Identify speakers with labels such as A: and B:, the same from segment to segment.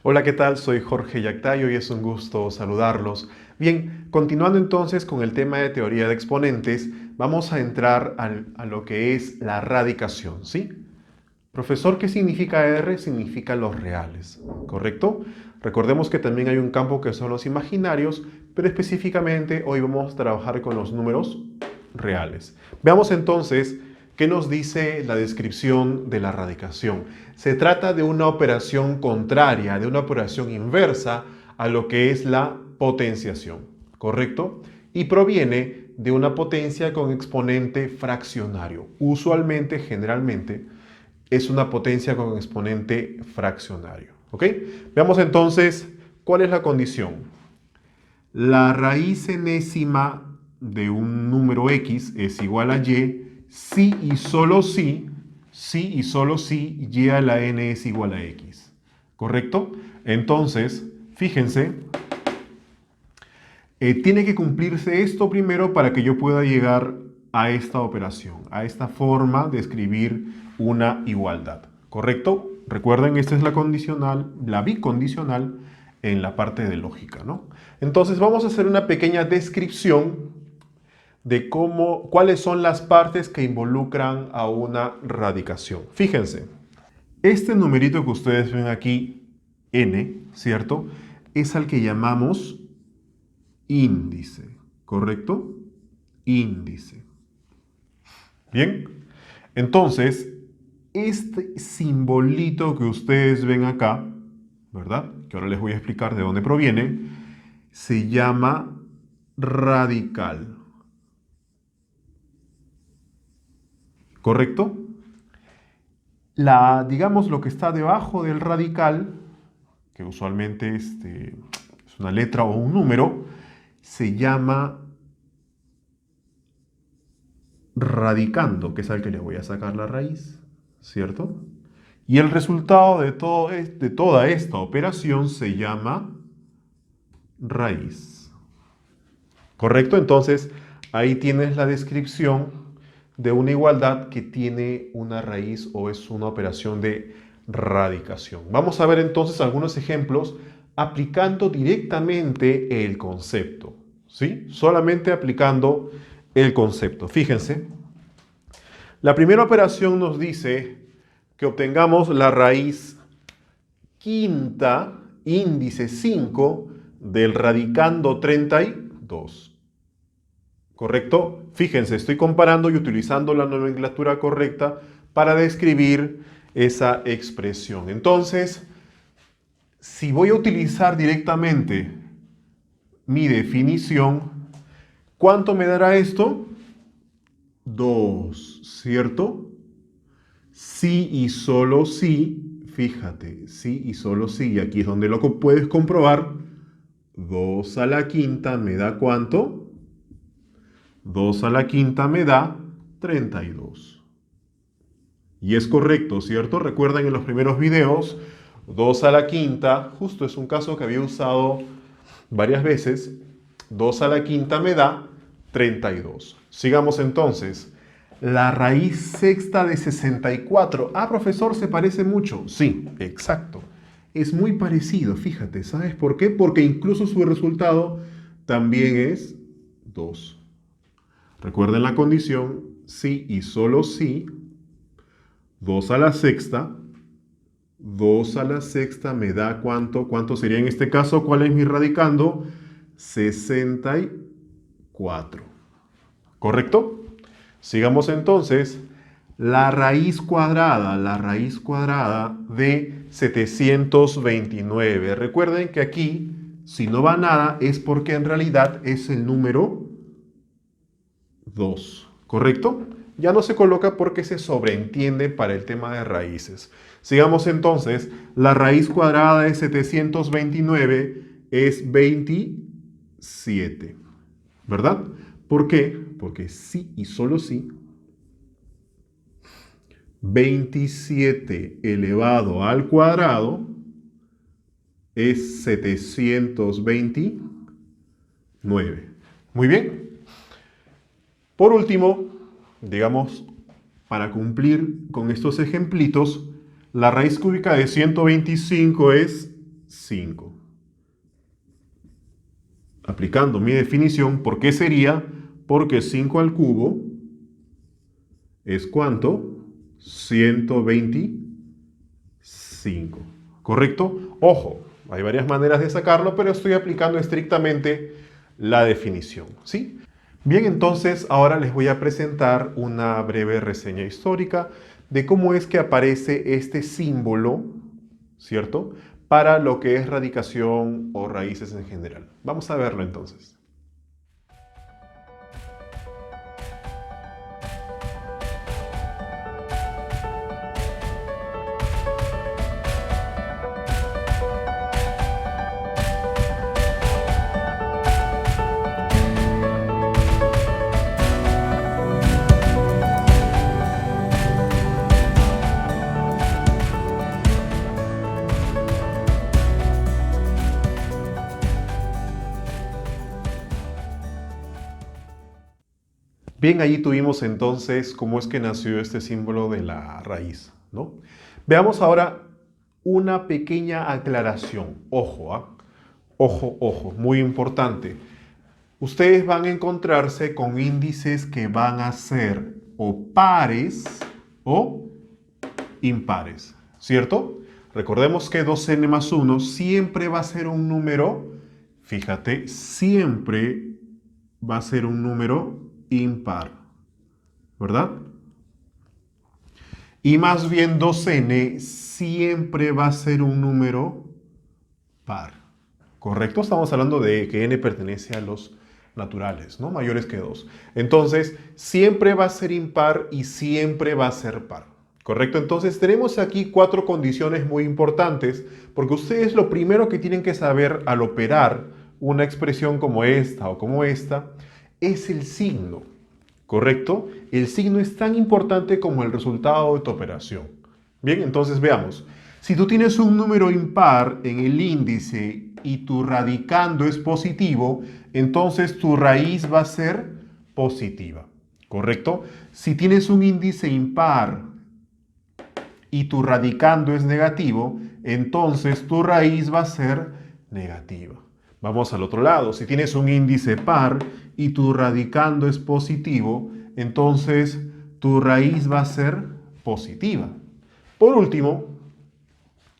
A: Hola, ¿qué tal? Soy Jorge Yactayo y es un gusto saludarlos. Bien, continuando entonces con el tema de teoría de exponentes, vamos a entrar a lo que es la radicación, ¿sí? Profesor, ¿qué significa R? Significa los reales, ¿correcto? Recordemos que también hay un campo que son los imaginarios, pero específicamente hoy vamos a trabajar con los números reales. Veamos entonces qué nos dice la descripción de la radicación. Se trata de una operación contraria, de una operación inversa a lo que es la potenciación, ¿correcto? Y proviene de una potencia con exponente fraccionario. Usualmente, generalmente, es una potencia con exponente fraccionario. ¿Ok? Veamos entonces cuál es la condición. La raíz enésima de un número x es igual a y si y solo si y a la n es igual a x. ¿Correcto? Entonces, fíjense, tiene que cumplirse esto primero para que yo pueda llegar a esta operación, a esta forma de escribir una igualdad. ¿Correcto? Recuerden, esta es la condicional, la bicondicional en la parte de lógica, ¿no? Entonces vamos a hacer una pequeña descripción de cuáles son las partes que involucran a una radicación. Fíjense, este numerito que ustedes ven aquí, n, ¿cierto? Es al que llamamos índice, ¿correcto? Índice. Bien, entonces, este simbolito que ustedes ven acá, ¿verdad? Que ahora les voy a explicar de dónde proviene, se llama radical, ¿correcto? Digamos, lo que está debajo del radical, que usualmente es una letra o un número, se llama radicando, que es al que le voy a sacar la raíz, ¿cierto? Y el resultado de toda esta operación se llama raíz. ¿Correcto? Entonces, ahí tienes la descripción de una igualdad que tiene una raíz o es una operación de radicación. Vamos a ver entonces algunos ejemplos aplicando directamente el concepto, ¿sí? Solamente aplicando el concepto. Fíjense, la primera operación nos dice que obtengamos la raíz quinta, índice 5, del radicando 32. ¿Correcto? Fíjense, estoy comparando y utilizando la nomenclatura correcta para describir esa expresión. Entonces, si voy a utilizar directamente mi definición, ¿cuánto me dará esto? 2, ¿cierto? Sí y solo sí, fíjate, sí y solo sí, y aquí es donde lo puedes comprobar. 2 a la quinta me da ¿cuánto? 2 a la quinta me da 32. Y es correcto, ¿cierto? Recuerden en los primeros videos, 2 a la quinta, justo es un caso que había usado varias veces, 2 a la quinta me da 32. Sigamos entonces. La raíz sexta de 64. Ah, profesor, ¿se parece mucho? Sí, exacto. Es muy parecido, fíjate. ¿Sabes por qué? Porque incluso su resultado también es 2. Recuerden la condición, sí y solo sí. 2 a la sexta. 2 a la sexta me da ¿cuánto? ¿Cuánto sería en este caso? ¿Cuál es mi radicando? 64. ¿Correcto? Sigamos entonces. La raíz cuadrada de 729. Recuerden que aquí, si no va nada, es porque en realidad es el número 2. ¿Correcto? Ya no se coloca porque se sobreentiende para el tema de raíces. Sigamos entonces. La raíz cuadrada de 729 es 27. ¿Verdad? ¿Por qué? Porque sí y solo sí, 27 elevado al cuadrado es 729. Muy bien. Por último, digamos, para cumplir con estos ejemplitos, la raíz cúbica de 125 es 5. Aplicando mi definición, ¿por qué sería? Porque 5 al cubo es ¿cuánto? 125. ¿Correcto? Ojo, hay varias maneras de sacarlo, pero estoy aplicando estrictamente la definición, ¿sí? Bien, entonces ahora les voy a presentar una breve reseña histórica de cómo es que aparece este símbolo, ¿cierto? Para lo que es radicación o raíces en general. Vamos a verlo entonces. Bien, allí tuvimos entonces cómo es que nació este símbolo de la raíz, ¿no? Veamos ahora una pequeña aclaración. Ojo, ¿ah? Ojo, ojo, muy importante. Ustedes van a encontrarse con índices que van a ser o pares o impares, ¿cierto? Recordemos que 2n más 1 siempre va a ser un número, fíjate, siempre va a ser un número impar, ¿verdad? Y más bien 2n siempre va a ser un número par, ¿correcto? Estamos hablando de que n pertenece a los naturales, ¿no? Mayores que 2. Entonces, siempre va a ser impar y siempre va a ser par, ¿correcto? Entonces, tenemos aquí 4 condiciones muy importantes, porque ustedes lo primero que tienen que saber al operar una expresión como esta o como esta, es el signo, ¿correcto? El signo es tan importante como el resultado de tu operación. Bien, entonces veamos. Si tú tienes un número impar en el índice y tu radicando es positivo, entonces tu raíz va a ser positiva, ¿correcto? Si tienes un índice impar y tu radicando es negativo, entonces tu raíz va a ser negativa. Vamos al otro lado. Si tienes un índice par y tu radicando es positivo, entonces tu raíz va a ser positiva. Por último,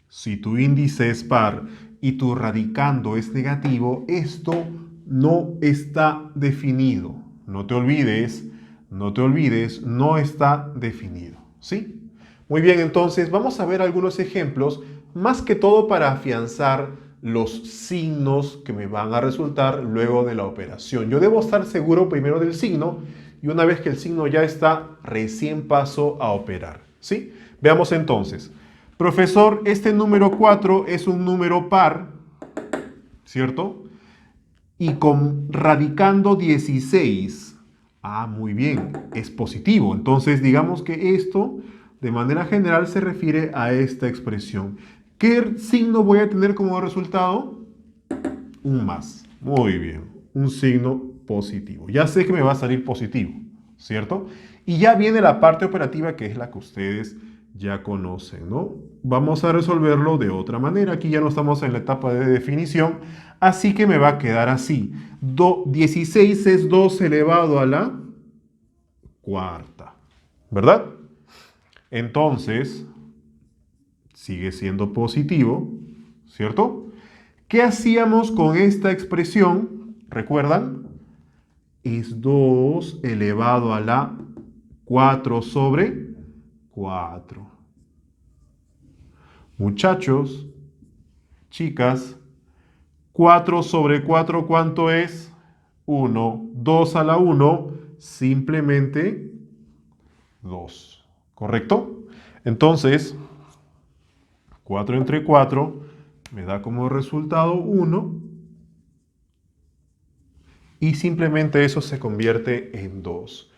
A: si tu índice es par y tu radicando es negativo, esto no está definido. No te olvides, no está definido. ¿Sí? Muy bien, entonces vamos a ver algunos ejemplos, más que todo para afianzar los signos que me van a resultar luego de la operación. Yo debo estar seguro primero del signo y una vez que el signo ya está, recién paso a operar. ¿Sí? Veamos entonces. Profesor, este número 4 es un número par, ¿cierto? Y con radicando 16. Ah, muy bien, es positivo. Entonces, digamos que esto, de manera general, se refiere a esta expresión. ¿Qué signo voy a tener como resultado? Un más. Muy bien, un signo positivo. Ya sé que me va a salir positivo, ¿cierto? Y ya viene la parte operativa, que es la que ustedes ya conocen, ¿no? Vamos a resolverlo de otra manera. Aquí ya no estamos en la etapa de definición, así que me va a quedar así. 16 es 2 elevado a la cuarta, ¿verdad? Entonces, sigue siendo positivo, ¿cierto? ¿Qué hacíamos con esta expresión? ¿Recuerdan? Es 2 elevado a la 4 sobre 4. Muchachos, chicas, 4 sobre 4, ¿cuánto es? 1. 2 a la 1, simplemente 2. ¿Correcto? Entonces, 4 entre 4 me da como resultado 1 y simplemente eso se convierte en 2.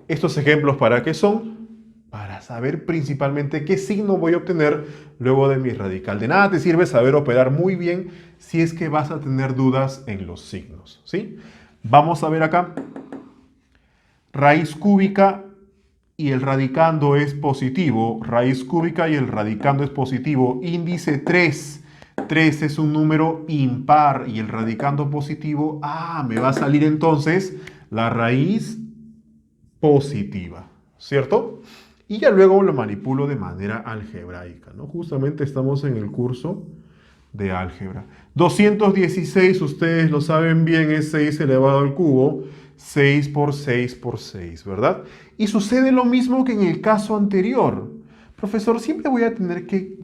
A: ¿Estos ejemplos para qué son? Para saber principalmente qué signo voy a obtener luego de mi radical. De nada te sirve saber operar muy bien si es que vas a tener dudas en los signos, ¿sí? Vamos a ver acá. Raíz cúbica y el radicando es positivo. Raíz cúbica y el radicando es positivo. Índice 3. 3 es un número impar y el radicando positivo, me va a salir entonces la raíz positiva, ¿cierto? Y ya luego lo manipulo de manera algebraica, ¿no? Justamente estamos en el curso de álgebra. 216, ustedes lo saben bien, es 6 elevado al cubo, 6 por 6 por 6, ¿verdad? Y sucede lo mismo que en el caso anterior. Profesor, siempre voy a tener que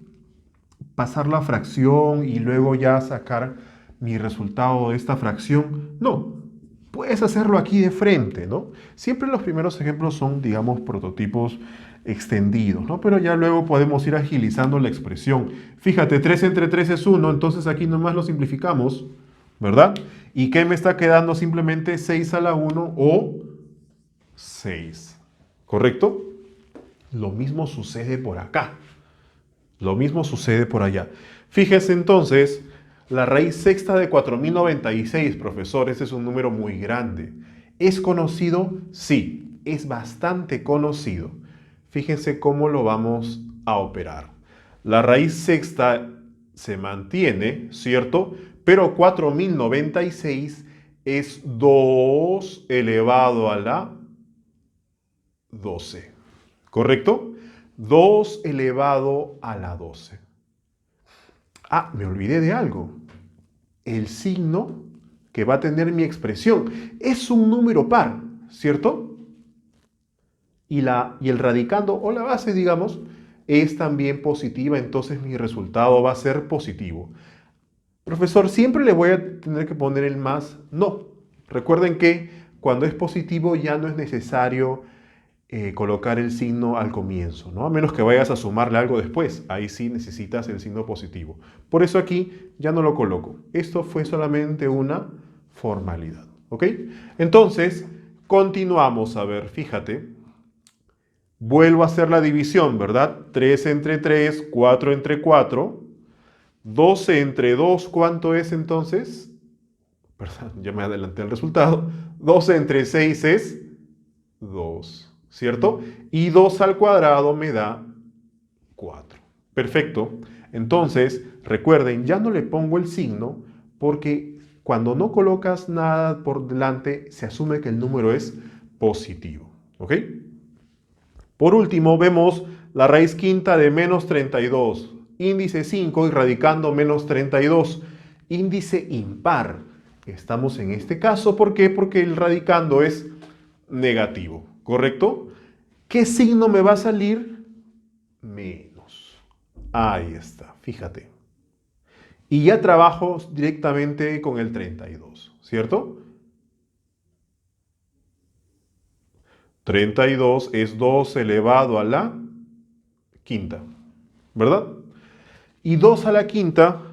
A: pasar la fracción y luego ya sacar mi resultado de esta fracción. No, puedes hacerlo aquí de frente, ¿no? Siempre los primeros ejemplos son, digamos, prototipos extendidos, ¿no? Pero ya luego podemos ir agilizando la expresión. Fíjate, 3 entre 3 es 1, entonces aquí nomás lo simplificamos, ¿verdad? ¿Y qué me está quedando? Simplemente 6 a la 1 o 6, ¿correcto? Lo mismo sucede por acá. Lo mismo sucede por allá. Fíjese entonces, la raíz sexta de 4096, profesor, ese es un número muy grande. ¿Es conocido? Sí, es bastante conocido. Fíjense cómo lo vamos a operar. La raíz sexta se mantiene, ¿cierto? Pero 4096 es 2 elevado a la 12. ¿Correcto? 2 elevado a la 12. Me olvidé de algo. El signo que va a tener mi expresión es un número par, ¿cierto? Y el radicando o la base, digamos, es también positiva, entonces mi resultado va a ser positivo. Profesor, ¿siempre le voy a tener que poner el más? No. Recuerden que cuando es positivo ya no es necesario colocar el signo al comienzo, ¿no? A menos que vayas a sumarle algo después. Ahí sí necesitas el signo positivo. Por eso aquí ya no lo coloco. Esto fue solamente una formalidad, ¿ok? Entonces, continuamos. A ver, fíjate. Vuelvo a hacer la división, ¿verdad? 3 entre 3, 4 entre 4. 12 entre 2, ¿cuánto es entonces? Perdón, ya me adelanté el resultado. 12 entre 6 es 2, ¿cierto? Y 2 al cuadrado me da 4. Perfecto. Entonces, recuerden, ya no le pongo el signo porque cuando no colocas nada por delante, se asume que el número es positivo, ¿ok? Por último, vemos la raíz quinta de menos 32. Índice 5 y radicando menos 32. Índice impar. Estamos en este caso, ¿por qué? Porque el radicando es negativo, ¿correcto? ¿Qué signo me va a salir? Menos. Ahí está, fíjate. Y ya trabajo directamente con el 32, ¿cierto? 32 es 2 elevado a la quinta, ¿verdad? Y 2 a la quinta,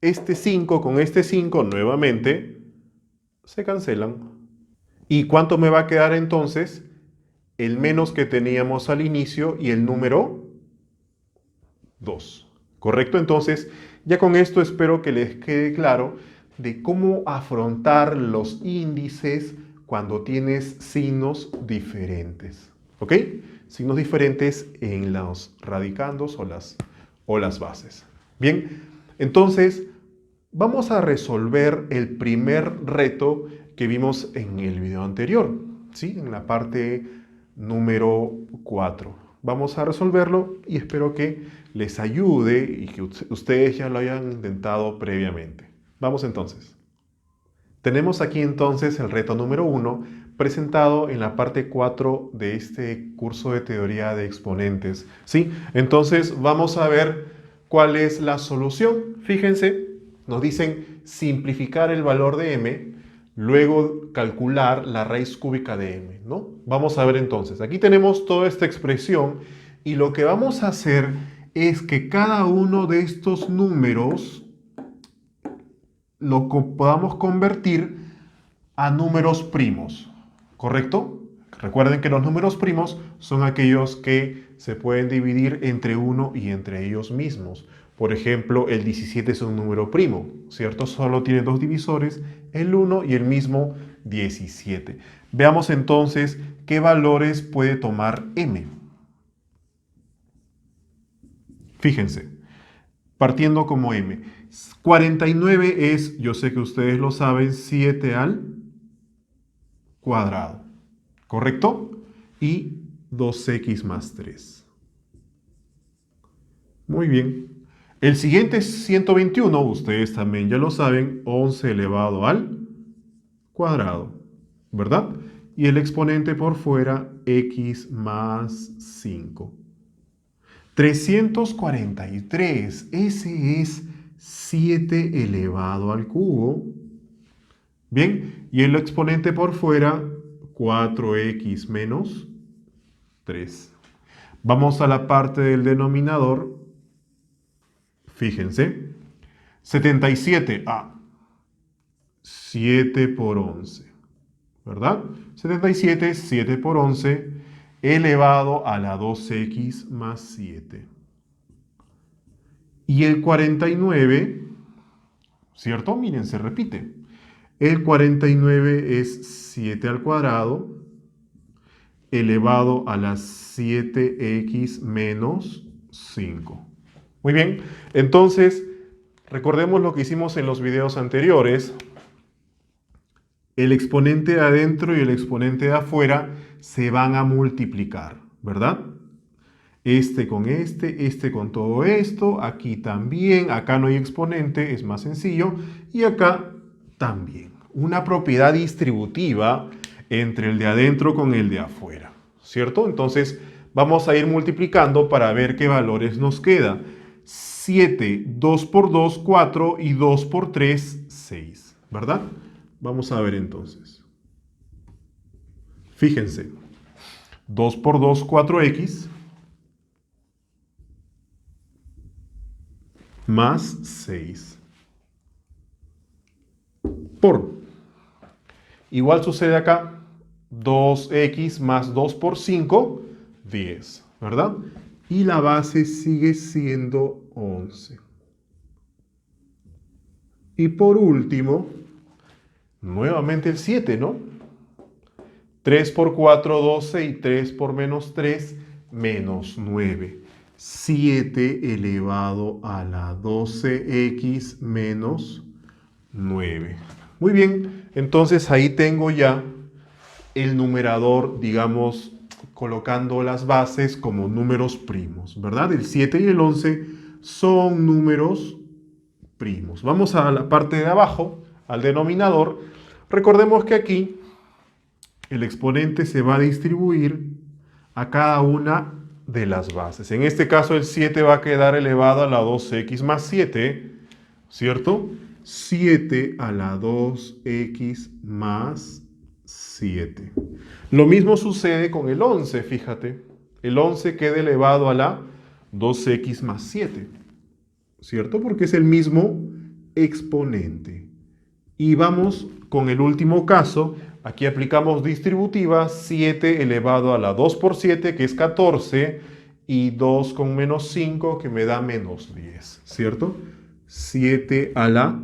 A: este 5 con este 5 nuevamente se cancelan. ¿Y cuánto me va a quedar entonces? El menos que teníamos al inicio y el número 2. ¿Correcto? Entonces, ya con esto espero que les quede claro de cómo afrontar los índices cuando tienes signos diferentes. ¿Ok? Signos diferentes en los radicandos o las bases. Bien, entonces vamos a resolver el primer reto que vimos en el video anterior, ¿sí? En la parte número 4. Vamos a resolverlo y espero que les ayude y que ustedes ya lo hayan intentado previamente. Vamos entonces. Tenemos aquí entonces el reto número 1 presentado en la parte 4 de este curso de teoría de exponentes, ¿sí? Entonces vamos a ver cuál es la solución. Fíjense, nos dicen simplificar el valor de m, luego calcular la raíz cúbica de m, ¿no? Vamos a ver entonces. Aquí tenemos toda esta expresión y lo que vamos a hacer es que cada uno de estos números lo podamos convertir a números primos, ¿correcto? Recuerden que los números primos son aquellos que se pueden dividir entre uno y entre ellos mismos. Por ejemplo, el 17 es un número primo, ¿cierto? Solo tiene dos divisores, el 1 y el mismo 17. Veamos entonces qué valores puede tomar m. Fíjense, partiendo como m. 49 es, yo sé que ustedes lo saben, 7 al cuadrado, ¿correcto? Y 2x más 3. Muy bien. El siguiente es 121, ustedes también ya lo saben, 11 elevado al cuadrado, ¿verdad? Y el exponente por fuera, x más 5. 343, ese es 7 elevado al cubo. Bien, y el exponente por fuera, 4x menos 3. Vamos a la parte del denominador. Fíjense, 77, 7 por 11, ¿verdad? 77, 7 por 11, elevado a la 2x más 7. Y el 49, ¿cierto? Miren, se repite. El 49 es 7 al cuadrado, elevado a las 7x menos 5. Muy bien, entonces recordemos lo que hicimos en los videos anteriores. El exponente de adentro y el exponente de afuera se van a multiplicar, ¿verdad? Este con todo esto, aquí también, acá no hay exponente, es más sencillo, y acá también. Una propiedad distributiva entre el de adentro con el de afuera, ¿cierto? Entonces vamos a ir multiplicando para ver qué valores nos queda. 7, 2 por 2, 4 y 2 por 3, 6, ¿verdad? Vamos a ver entonces. Fíjense, 2 por 2, 4x, más 6. Por. Igual sucede acá, 2x más 2 por 5, 10, ¿verdad? Y la base sigue siendo 11. Y por último, nuevamente el 7, ¿no? 3 por 4, 12 y 3 por menos 3, menos 9. 7 elevado a la 12x menos 9. Muy bien, entonces ahí tengo ya el numerador, digamos, colocando las bases como números primos, ¿verdad? El 7 y el 11 son números primos. Vamos a la parte de abajo, al denominador. Recordemos que aquí el exponente se va a distribuir a cada una de las bases. En este caso el 7 va a quedar elevado a la 2x más 7, ¿cierto? 7 a la 2x más 7. Lo mismo sucede con el 11, fíjate. El 11 queda elevado a la 2x más 7, ¿cierto? Porque es el mismo exponente. Y vamos con el último caso. Aquí aplicamos distributiva, 7 elevado a la 2 por 7, que es 14, y 2 con menos 5, que me da menos 10, ¿cierto? 7 a la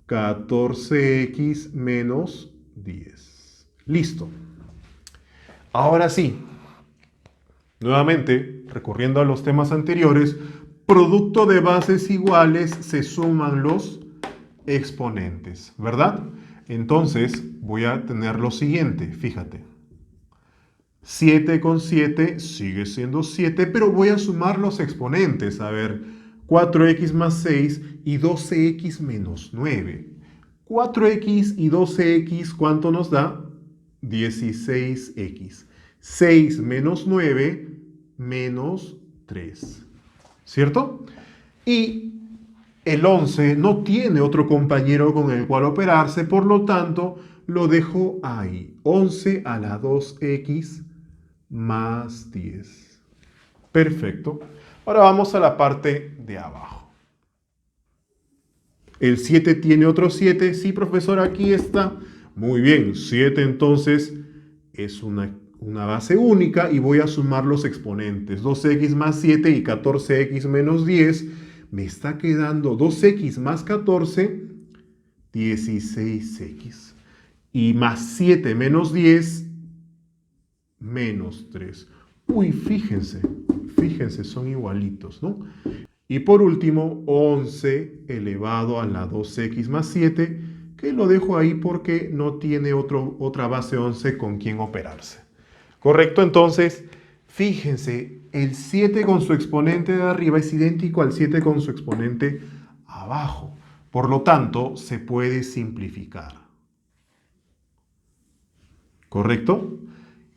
A: 14x menos 10. Listo. Ahora sí, nuevamente, recurriendo a los temas anteriores, producto de bases iguales se suman los exponentes, ¿verdad? Entonces voy a tener lo siguiente, fíjate. 7 con 7 sigue siendo 7, pero voy a sumar los exponentes. A ver, 4x más 6 y 12x menos 9. 4x y 12x, ¿cuánto nos da? 16x. 6 menos 9 menos 3. ¿Cierto? Y el 11 no tiene otro compañero con el cual operarse, por lo tanto, lo dejo ahí. 11 a la 2x más 10. Perfecto. Ahora vamos a la parte de abajo. El 7 tiene otro 7. Sí, profesor, aquí está. Muy bien, 7 entonces es una base única y voy a sumar los exponentes. 2x más 7 y 14x menos 10. Me está quedando 2x más 14, 16x. Y más 7 menos 10, menos 3. Uy, fíjense, son igualitos, ¿no? Y por último, 11 elevado a la 2x más 7, que lo dejo ahí porque no tiene otra base 11 con quien operarse. ¿Correcto? Entonces, fíjense, el 7 con su exponente de arriba es idéntico al 7 con su exponente abajo. Por lo tanto, se puede simplificar. ¿Correcto?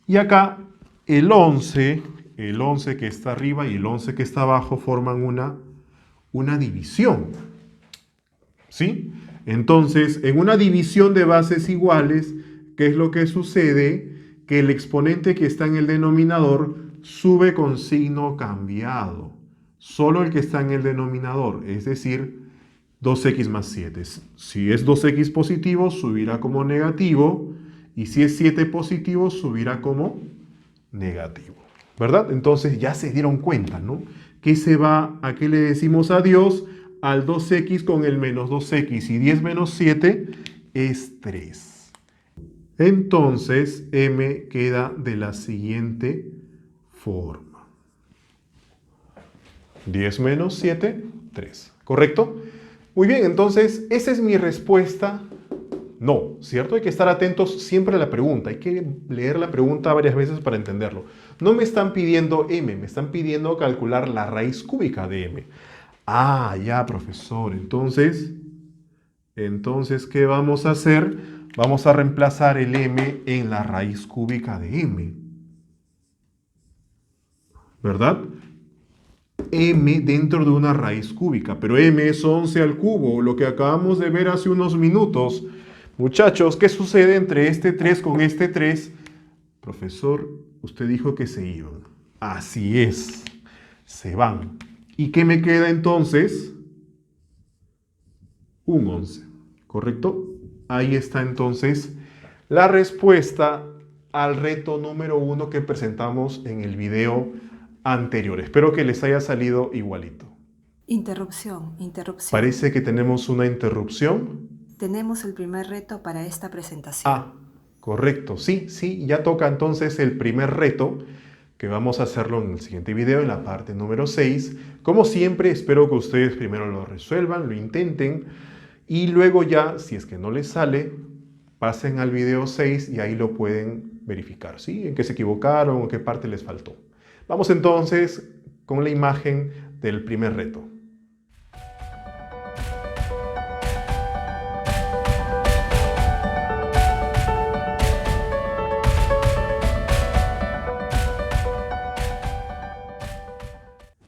A: Y acá el 11 que está arriba y el 11 que está abajo forman una división. ¿Sí? Entonces, en una división de bases iguales, ¿qué es lo que sucede? Que el exponente que está en el denominador sube con signo cambiado. Solo el que está en el denominador, es decir, 2x más 7. Si es 2x positivo, subirá como negativo. Y si es 7 positivo, subirá como negativo. ¿Verdad? Entonces ya se dieron cuenta, ¿no? Que se va, ¿a qué le decimos adiós? Al 2x con el menos 2x. Y 10 menos 7 es 3. Entonces m queda de la siguiente forma. 10 menos 7, 3. ¿Correcto? Muy bien, entonces esa es mi respuesta. No, ¿cierto? Hay que estar atentos siempre a la pregunta. Hay que leer la pregunta varias veces para entenderlo. No me están pidiendo m, me están pidiendo calcular la raíz cúbica de m. Ah, ya, profesor. Entonces, ¿qué vamos a hacer? Vamos a reemplazar el m en la raíz cúbica de m. ¿Verdad? M dentro de una raíz cúbica, pero m es 11 al cubo, lo que acabamos de ver hace unos minutos. Muchachos, ¿qué sucede entre este 3 con este 3? Profesor, usted dijo que se iban. Así es, se van. ¿Y qué me queda entonces? Un 11, ¿correcto? Ahí está entonces la respuesta al reto número 1 que presentamos en el video anterior. Espero que les haya salido igualito.
B: Interrupción.
A: Parece que tenemos una interrupción.
B: Tenemos el primer reto para esta presentación.
A: Ah, correcto. Sí, ya toca entonces el primer reto, que vamos a hacerlo en el siguiente video, en la parte número 6. Como siempre, espero que ustedes primero lo resuelvan, lo intenten, y luego ya, si es que no les sale, pasen al video 6 y ahí lo pueden verificar, ¿sí? En qué se equivocaron o qué parte les faltó. Vamos entonces con la imagen del primer reto.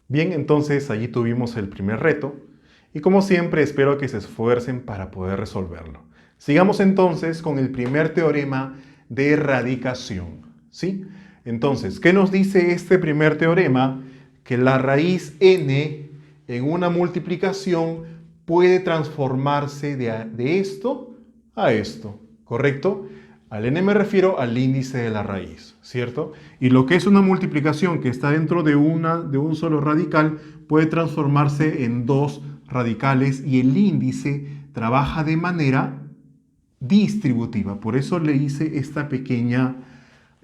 A: Bien, entonces allí tuvimos el primer reto y como siempre espero que se esfuercen para poder resolverlo. Sigamos entonces con el primer teorema de radicación, ¿sí? Entonces, ¿qué nos dice este primer teorema? Que la raíz n en una multiplicación puede transformarse de esto a esto, ¿correcto? Al n me refiero al índice de la raíz, ¿cierto? Y lo que es una multiplicación que está dentro de un solo radical puede transformarse en dos radicales y el índice trabaja de manera distributiva. Por eso le hice esta pequeña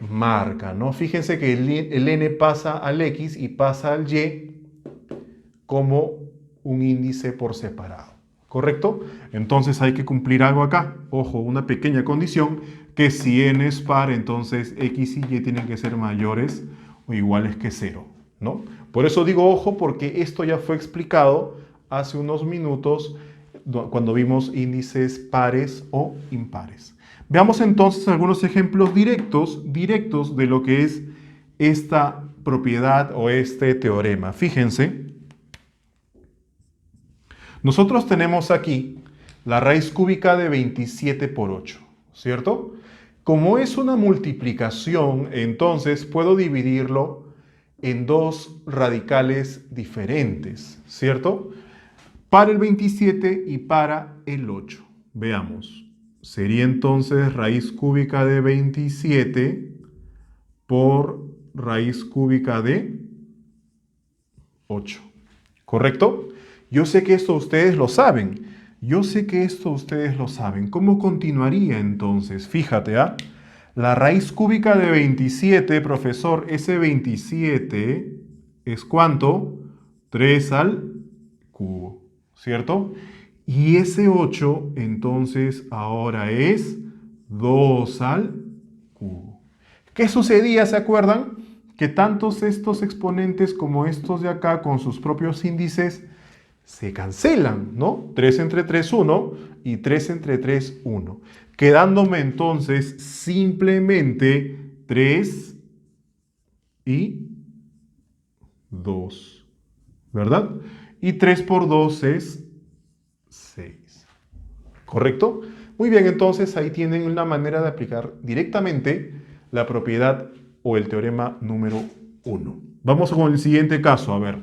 A: marca, ¿no? Fíjense que el n pasa al x y pasa al y como un índice por separado. ¿Correcto? Entonces hay que cumplir algo acá. Ojo, una pequeña condición, que si n es par, entonces x y y tienen que ser mayores o iguales que 0, ¿no? Por eso digo ojo, porque esto ya fue explicado hace unos minutos cuando vimos índices pares o impares. Veamos entonces algunos ejemplos directos de lo que es esta propiedad o este teorema. Fíjense. Nosotros tenemos aquí la raíz cúbica de 27 por 8, ¿cierto? Como es una multiplicación, entonces puedo dividirlo en dos radicales diferentes, ¿cierto? Para el 27 y para el 8. Veamos. Sería entonces raíz cúbica de 27 por raíz cúbica de 8. ¿Correcto? Yo sé que esto ustedes lo saben. ¿Cómo continuaría entonces? Fíjate, ¿ah? La raíz cúbica de 27, profesor, ese 27 es ¿cuánto? 3 al cubo, ¿cierto? Y ese 8 entonces ahora es 2 al cubo. ¿Qué sucedía, se acuerdan? Que tantos estos exponentes como estos de acá con sus propios índices se cancelan, ¿no? 3 entre 3, 1 y 3 entre 3, 1. Quedándome entonces simplemente 3 y 2, ¿verdad? Y 3 por 2 es 6. ¿Correcto? Muy bien, entonces ahí tienen una manera de aplicar directamente la propiedad o el teorema número 1. Vamos con el siguiente caso, a ver.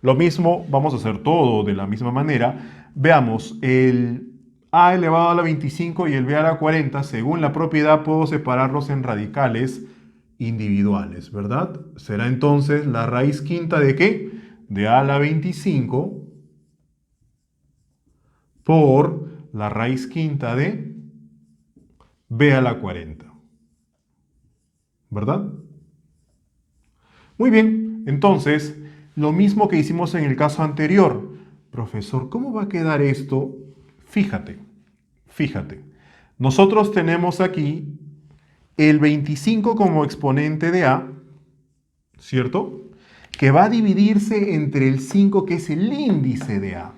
A: Lo mismo, vamos a hacer todo de la misma manera. Veamos, el a elevado a la 25 y el b a la 40, según la propiedad, puedo separarlos en radicales individuales, ¿verdad? Será entonces la raíz quinta de ¿qué? De a la 25 por la raíz quinta de b a la 40. ¿Verdad? Muy bien, entonces, lo mismo que hicimos en el caso anterior. Profesor, ¿cómo va a quedar esto? Fíjate. Nosotros tenemos aquí el 25 como exponente de a, ¿cierto? Que va a dividirse entre el 5, que es el índice de a.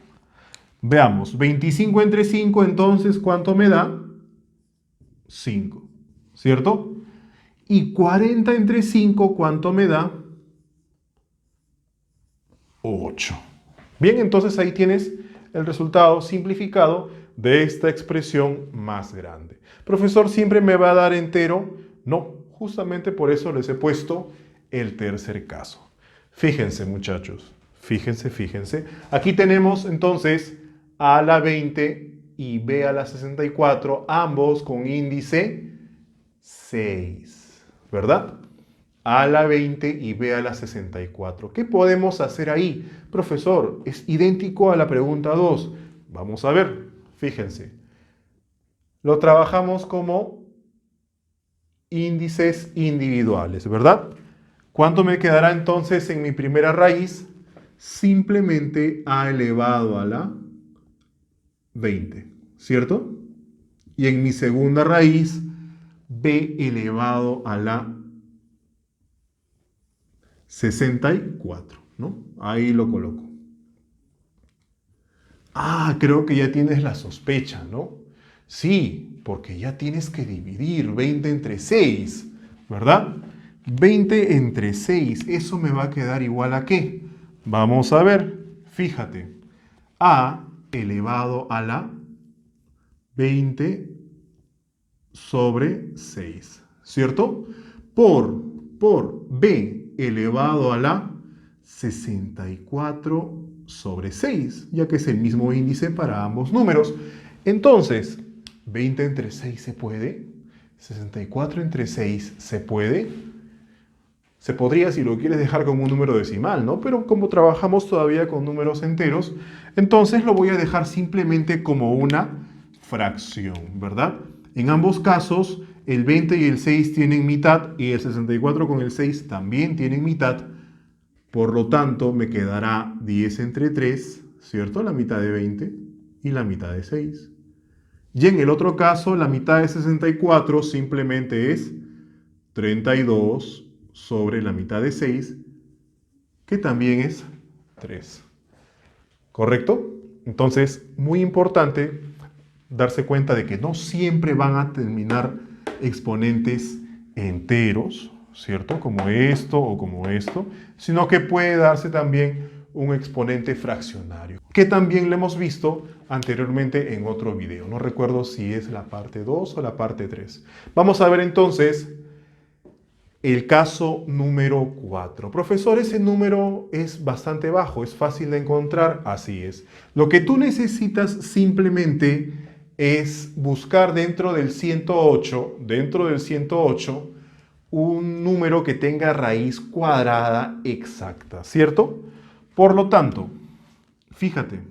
A: Veamos, 25 entre 5, entonces, ¿cuánto me da? 5, ¿cierto? Y 40 entre 5, ¿cuánto me da? 8. Bien, entonces ahí tienes el resultado simplificado de esta expresión más grande. Profesor, ¿siempre me va a dar entero? No, justamente por eso les he puesto el tercer caso. Fíjense, muchachos, fíjense. Aquí tenemos entonces a la 20 y b a la 64, ambos con índice 6, ¿verdad? A la 20 y b a la 64. ¿Qué podemos hacer ahí? Profesor, es idéntico a la pregunta 2. Vamos a ver, fíjense. Lo trabajamos como índices individuales, ¿verdad? ¿Cuánto me quedará entonces en mi primera raíz? Simplemente a elevado a la 20, ¿cierto? Y en mi segunda raíz, b elevado a la 64, ¿no? Ahí lo coloco. Ah, creo que ya tienes la sospecha, ¿no? Sí, porque ya tienes que dividir 20 entre 6, ¿verdad? 20 entre 6, eso me va a quedar igual a ¿qué? Vamos a ver, fíjate. A elevado a la 20 sobre 6, ¿cierto? Por b elevado a la 64 sobre 6, ya que es el mismo índice para ambos números. Entonces, 20 entre 6 se puede, 64 entre 6 se puede. Se podría si lo quieres dejar como un número decimal, ¿no? Pero como trabajamos todavía con números enteros, entonces lo voy a dejar simplemente como una fracción, ¿verdad? En ambos casos, el 20 y el 6 tienen mitad y el 64 con el 6 también tienen mitad. Por lo tanto, me quedará 10 entre 3, ¿cierto? La mitad de 20 y la mitad de 6. Y en el otro caso, la mitad de 64 simplemente es 32 sobre la mitad de 6, que también es 3. ¿Correcto? Entonces, muy importante darse cuenta de que no siempre van a terminar exponentes enteros, ¿cierto? Como esto o como esto, sino que puede darse también un exponente fraccionario, que también lo hemos visto anteriormente en otro video. No recuerdo si es la parte 2 o la parte 3. Vamos a ver entonces el caso número 4. Profesor, ese número es bastante bajo, es fácil de encontrar. Así es. Lo que tú necesitas simplemente es buscar dentro del 108, un número que tenga raíz cuadrada exacta, ¿cierto? Por lo tanto, fíjate,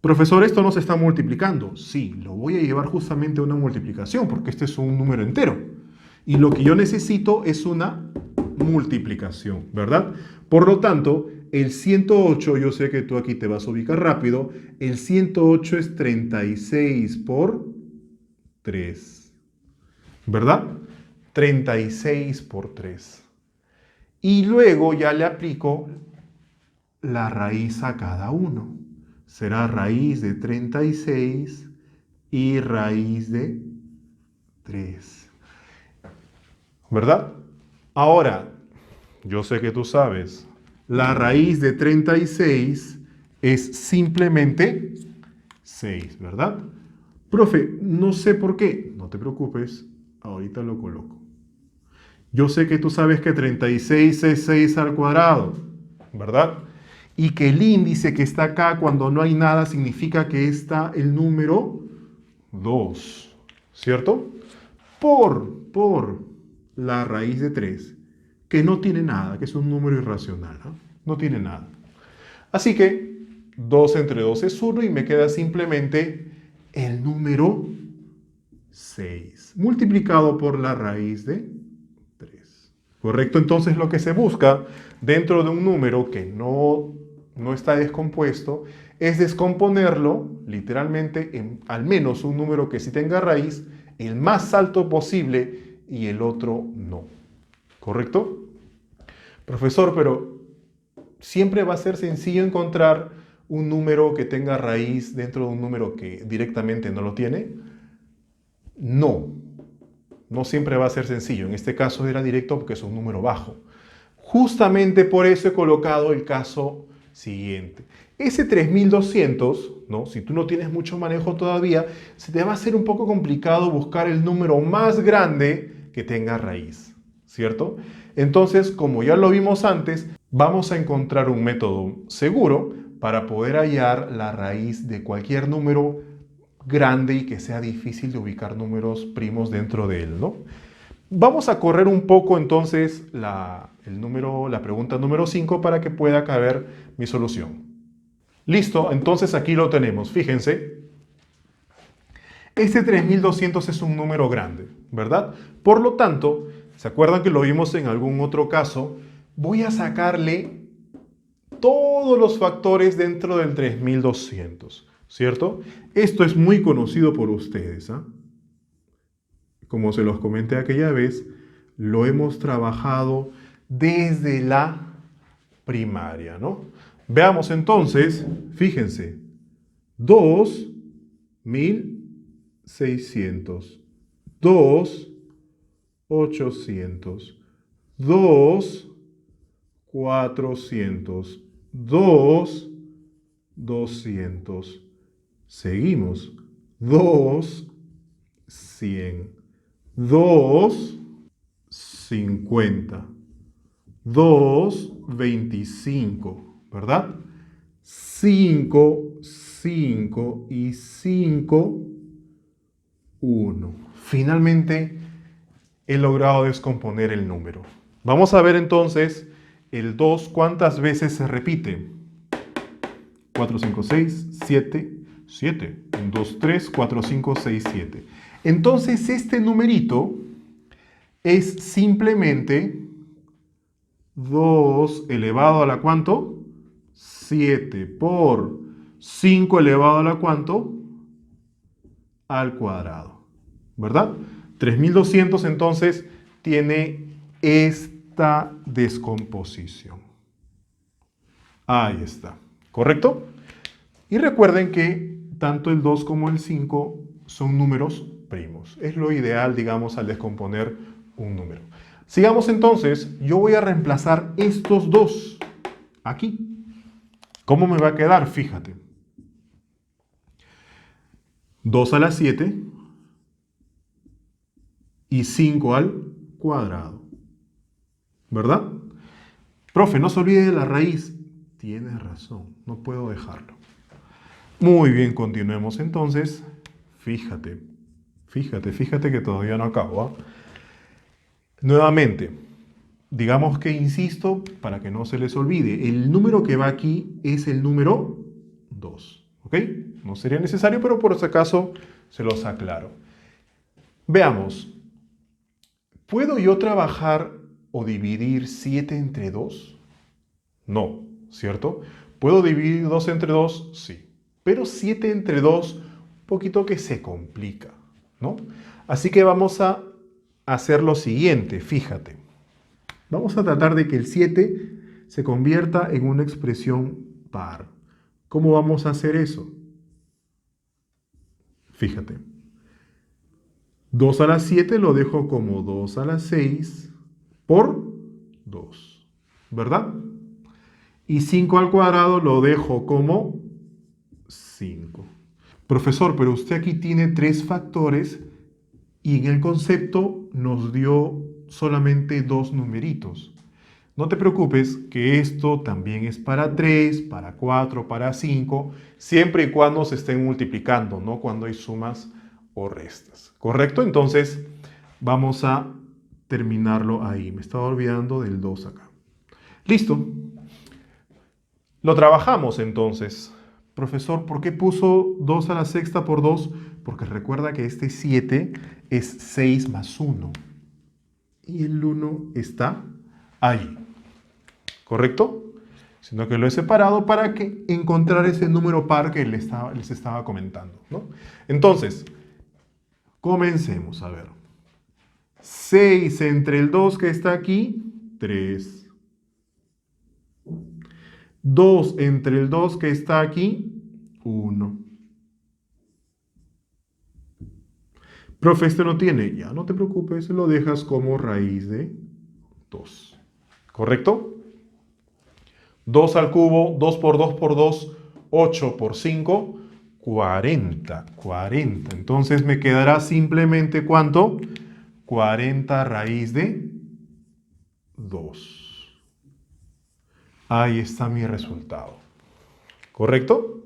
A: profesor, esto no se está multiplicando. Sí, lo voy a llevar justamente a una multiplicación porque este es un número entero. Y lo que yo necesito es una multiplicación, ¿verdad? Por lo tanto, el 108, yo sé que tú aquí te vas a ubicar rápido, el 108 es 36 por 3, ¿verdad? 36 por 3. Y luego ya le aplico la raíz a cada uno. Será raíz de 36 y raíz de 3. ¿Verdad? Ahora, yo sé que tú sabes, la raíz de 36 es simplemente 6, ¿verdad? Profe, no sé por qué. No te preocupes, ahorita lo coloco. Yo sé que tú sabes que 36 es 6 al cuadrado, ¿verdad? Y que el índice que está acá cuando no hay nada significa que está el número 2, ¿cierto? Por la raíz de 3, que no tiene nada, que es un número irracional, ¿no? No tiene nada. Así que 2 entre 2 es 1 y me queda simplemente el número 6 multiplicado por la raíz de 3. ¿Correcto? Entonces lo que se busca dentro de un número que no está descompuesto es descomponerlo literalmente en al menos un número que sí tenga raíz, el más alto posible y el otro no. ¿Correcto? Profesor, pero siempre va a ser sencillo encontrar un número que tenga raíz dentro de un número que directamente no lo tiene. No, no siempre va a ser sencillo. En este caso era directo porque es un número bajo. Justamente por eso he colocado el caso siguiente. Ese 3200, ¿no? Si tú no tienes mucho manejo todavía, se te va a hacer un poco complicado buscar el número más grande que tenga raíz, ¿cierto? Entonces, como ya lo vimos antes, vamos a encontrar un método seguro para poder hallar la raíz de cualquier número grande y que sea difícil de ubicar números primos dentro de él, ¿no? Vamos a correr un poco entonces la pregunta número 5 para que pueda caber mi solución. Listo, entonces aquí lo tenemos. Fíjense, este 3200 es un número grande, ¿verdad? Por lo tanto, ¿se acuerdan que lo vimos en algún otro caso? Voy a sacarle todos los factores dentro del 3200, ¿cierto? Esto es muy conocido por ustedes, ¿ah? Como se los comenté aquella vez, lo hemos trabajado desde la primaria, ¿no? Veamos entonces, fíjense, 2600, 2800, 400, 200. Seguimos, 100, 50, 25, ¿verdad? 5 y 5, 1. Finalmente he logrado descomponer el número. Vamos a ver entonces el 2 cuántas veces se repite. 4, 5, 6, 7, 7. 1, 2, 3, 4, 5, 6, 7. Entonces este numerito es simplemente 2 elevado a la ¿cuánto? 7 por 5 elevado a la ¿cuánto? Al cuadrado, ¿verdad? 3200 entonces tiene esta descomposición. Ahí está, ¿correcto? Y recuerden que tanto el 2 como el 5 son números primos. Es lo ideal, digamos, al descomponer un número. Sigamos entonces, yo voy a reemplazar estos dos aquí. ¿Cómo me va a quedar? Fíjate. 2 a la 7 y 5 al cuadrado. ¿Verdad? Profe, no se olvide de la raíz. Tienes razón, no puedo dejarlo. Muy bien, continuemos entonces. Fíjate que todavía no acabo, ¿eh? Nuevamente, digamos que insisto para que no se les olvide. El número que va aquí es el número 2. ¿Ok? No sería necesario, pero por si acaso se los aclaro. Veamos. ¿Puedo yo trabajar o dividir 7 entre 2? No. ¿cierto? ¿Puedo dividir 2 entre 2? Sí. Pero 7 entre 2, un poquito que se complica, ¿no? Así que vamos a hacer lo siguiente, fíjate. Vamos a tratar de que el 7 se convierta en una expresión par. ¿Cómo vamos a hacer eso? Fíjate. 2 a la 7 lo dejo como 2 a la 6 por 2, ¿verdad? Y 5 al cuadrado lo dejo como 5. Profesor, pero usted aquí tiene 3 factores y en el concepto nos dio solamente 2 numeritos. No te preocupes que esto también es para 3, para 4, para 5, siempre y cuando se estén multiplicando, no cuando hay sumas o restas. ¿Correcto? Entonces vamos a terminarlo ahí. Me estaba olvidando del 2 acá. Listo. Lo trabajamos entonces. Profesor, ¿por qué puso 2 a la sexta por 2? Porque recuerda que este 7 es 6 más 1. Y el 1 está ahí. ¿Correcto? Sino que lo he separado para que encontrar ese número par que les estaba comentando, ¿no? Entonces, comencemos a ver. 6 entre el 2 que está aquí, 3. 2 entre el 2 que está aquí, 1. Profe, este no tiene. Ya no te preocupes, lo dejas como raíz de 2. ¿Correcto? 2 al cubo, 2 por 2 por 2, 8 por 5, 40. 40. Entonces me quedará simplemente ¿cuánto? 40 raíz de 2. Ahí está mi resultado. ¿Correcto?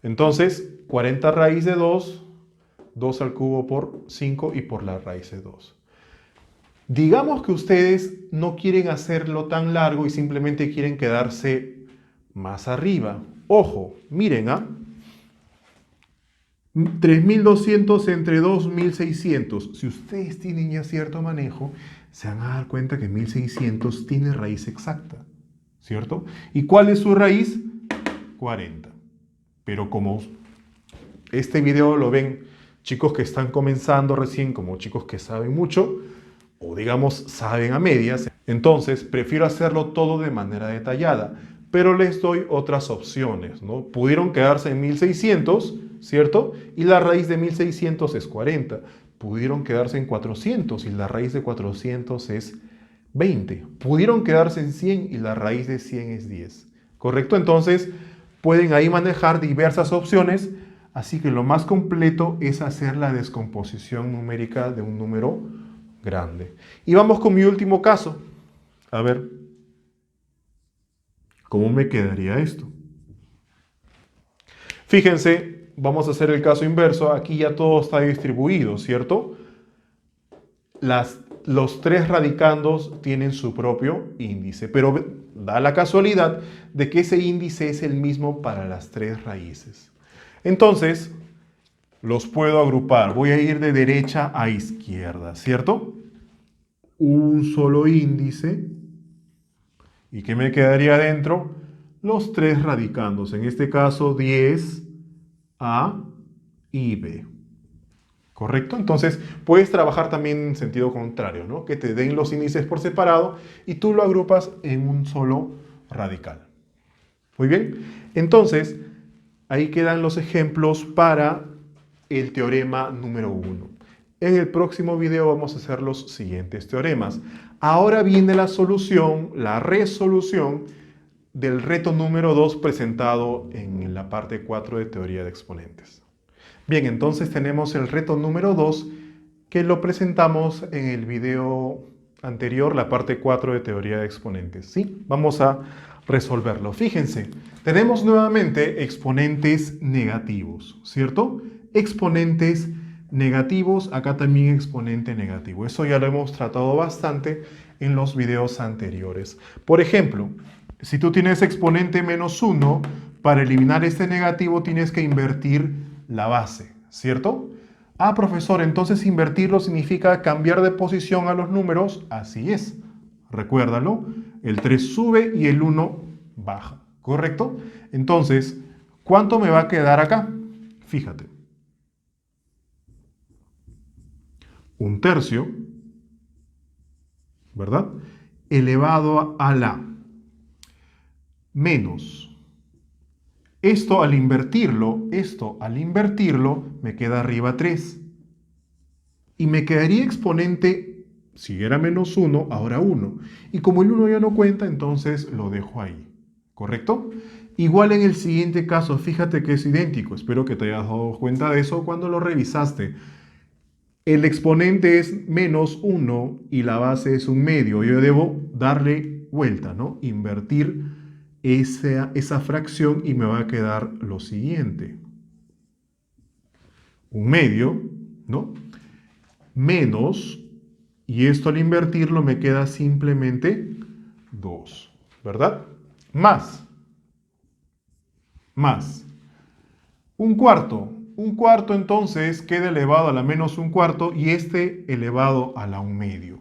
A: Entonces, 40 raíz de 2, 2 al cubo por 5 y por la raíz de 2. Digamos que ustedes no quieren hacerlo tan largo y simplemente quieren quedarse más arriba. Ojo, miren, 3200 entre 2600. Si ustedes tienen ya cierto manejo, se van a dar cuenta que 1600 tiene raíz exacta, ¿cierto? ¿Y cuál es su raíz? 40. Pero como este video lo ven chicos que están comenzando recién, como chicos que saben mucho, o digamos saben a medias, entonces prefiero hacerlo todo de manera detallada, pero les doy otras opciones, ¿no? Pudieron quedarse en 1600, ¿cierto? Y la raíz de 1600 es 40. Pudieron quedarse en 400 y la raíz de 400 es 20. Pudieron quedarse en 100 y la raíz de 100 es 10. ¿Correcto? Entonces pueden ahí manejar diversas opciones, así que lo más completo es hacer la descomposición numérica de un número grande. Y vamos con mi último caso. A ver, ¿cómo me quedaría esto? Fíjense, vamos a hacer el caso inverso. Aquí ya todo está distribuido, ¿cierto? Los 3 radicandos tienen su propio índice, pero da la casualidad de que ese índice es el mismo para las 3 raíces. Entonces, los puedo agrupar. Voy a ir de derecha a izquierda, ¿cierto? Un solo índice. ¿Y qué me quedaría dentro? Los 3 radicandos. En este caso, 10, A y B. ¿Correcto? Entonces, puedes trabajar también en sentido contrario, ¿no? Que te den los índices por separado y tú lo agrupas en un solo radical. Muy bien. Entonces, ahí quedan los ejemplos para el teorema número 1. En el próximo video vamos a hacer los siguientes teoremas. Ahora viene la solución, la resolución del reto número 2 presentado en la parte 4 de teoría de exponentes. Bien, entonces tenemos el reto número 2 que lo presentamos en el video anterior, la parte 4 de teoría de exponentes. ¿Sí? Vamos a resolverlo. Fíjense, tenemos nuevamente exponentes negativos, ¿cierto? Exponentes negativos, acá también exponente negativo. Eso ya lo hemos tratado bastante en los videos anteriores. Por ejemplo, si tú tienes exponente menos 1, para eliminar este negativo tienes que invertir la base, ¿cierto? Ah, profesor, entonces invertirlo significa cambiar de posición a los números. Así es. Recuérdalo, el 3 sube y el 1 baja. ¿correcto? Entonces, ¿cuánto me va a quedar acá? Fíjate. 1/3, ¿verdad? Elevado a la menos. Esto al invertirlo, me queda arriba 3. Y me quedaría exponente, si era -1, ahora 1. Y como el 1 ya no cuenta, entonces lo dejo ahí. ¿Correcto? Igual en el siguiente caso, fíjate que es idéntico. Espero que te hayas dado cuenta de eso cuando lo revisaste. El exponente es -1 y la base es 1/2. Yo debo darle vuelta, ¿no? Invertir esa fracción y me va a quedar lo siguiente. 1/2, ¿no? Menos, y esto al invertirlo me queda simplemente 2, ¿verdad? Más 1/4. 1/4 entonces queda elevado a la -1/4 y este elevado a la 1/2.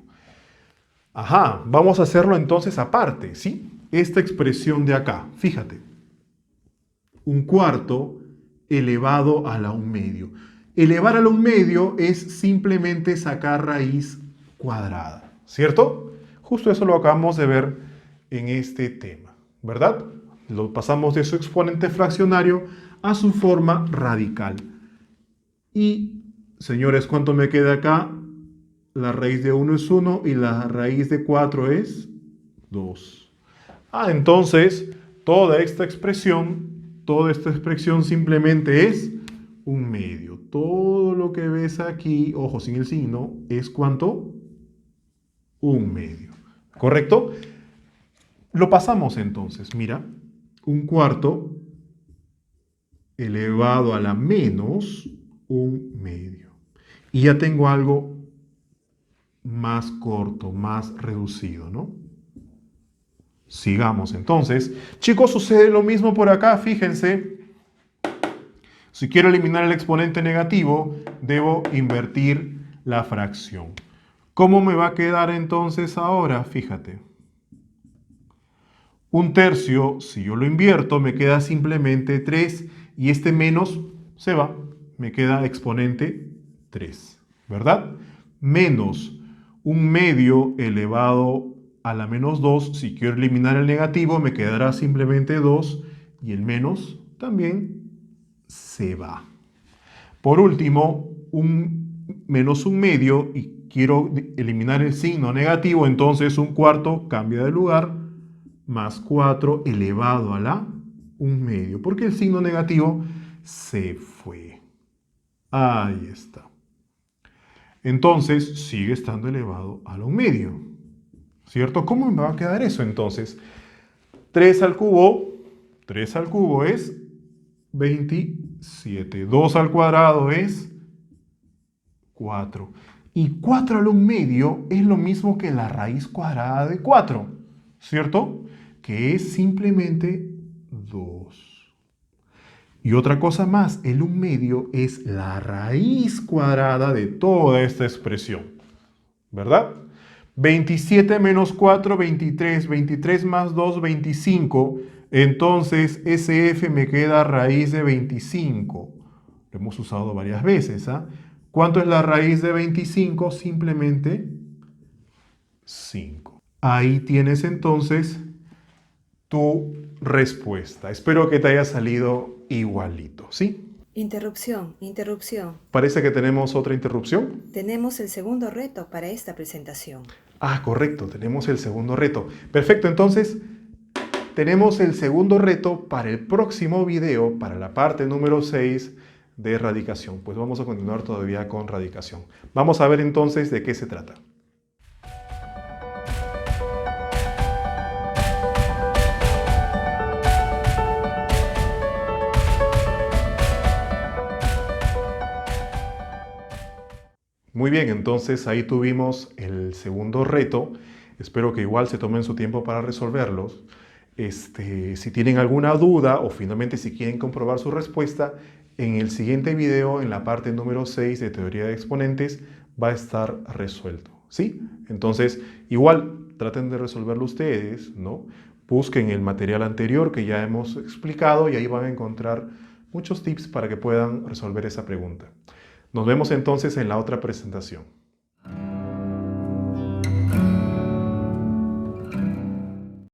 A: Ajá, vamos a hacerlo entonces aparte, ¿sí? Esta expresión de acá, fíjate. 1/4 elevado a la 1/2. Elevar a la 1/2 es simplemente sacar raíz cuadrada, ¿cierto? Justo eso lo acabamos de ver en este tema, ¿verdad? Lo pasamos de su exponente fraccionario a su forma radical. Y, señores, ¿cuánto me queda acá? La raíz de 1 es 1 y la raíz de 4 es 2. Entonces, toda esta expresión simplemente es 1/2. Todo lo que ves aquí, ojo, sin el signo, es ¿cuánto? 1/2. ¿Correcto? Lo pasamos entonces, mira, 1/4 elevado a la menos 1/2. Y ya tengo algo más corto, más reducido, ¿no? Sigamos entonces. Chicos, sucede lo mismo por acá, fíjense. Si quiero eliminar el exponente negativo, debo invertir la fracción. ¿Cómo me va a quedar entonces ahora? Fíjate. 1/3, si yo lo invierto, me queda simplemente 3 y este menos se va. Me queda exponente 3, ¿verdad? Menos 1/2 elevado a la -2. Si quiero eliminar el negativo, me quedará simplemente 2 y el menos también se va. Por último, menos 1/2 y quiero eliminar el signo negativo, entonces 1/4 cambia de lugar, más 4 elevado a la 1/2, porque el signo negativo se fue. Ahí está. Entonces sigue estando elevado a la 1/2, ¿cierto? ¿Cómo me va a quedar eso entonces? 3 al cubo es 27. 2 al cuadrado es 4. Y 4 a la 1/2 es lo mismo que la raíz cuadrada de 4, ¿cierto? Que es simplemente 2. Y otra cosa más, el 1/2 es la raíz cuadrada de toda esta expresión, ¿verdad? 27 menos 4, 23. 23 más 2, 25. Entonces, SF me queda raíz de 25. Lo hemos usado varias veces, ¿ah? ¿Cuánto es la raíz de 25? Simplemente 5. Ahí tienes entonces tu respuesta. Espero que te haya salido igualito, ¿sí?
B: Interrupción.
A: Parece que tenemos otra interrupción.
B: Tenemos el segundo reto para esta presentación.
A: Correcto, tenemos el segundo reto. Perfecto, entonces tenemos el segundo reto para el próximo video, para la parte número 6 de radicación. Pues vamos a continuar todavía con radicación. Vamos a ver entonces de qué se trata. Muy bien, entonces ahí tuvimos el segundo reto. Espero que igual se tomen su tiempo para resolverlos. Si tienen alguna duda o finalmente si quieren comprobar su respuesta, en el siguiente video, en la parte número 6 de teoría de exponentes, va a estar resuelto, ¿sí? Entonces, igual traten de resolverlo ustedes, ¿no? busquen el material anterior que ya hemos explicado y ahí van a encontrar muchos tips para que puedan resolver esa pregunta. Nos vemos entonces en la otra presentación.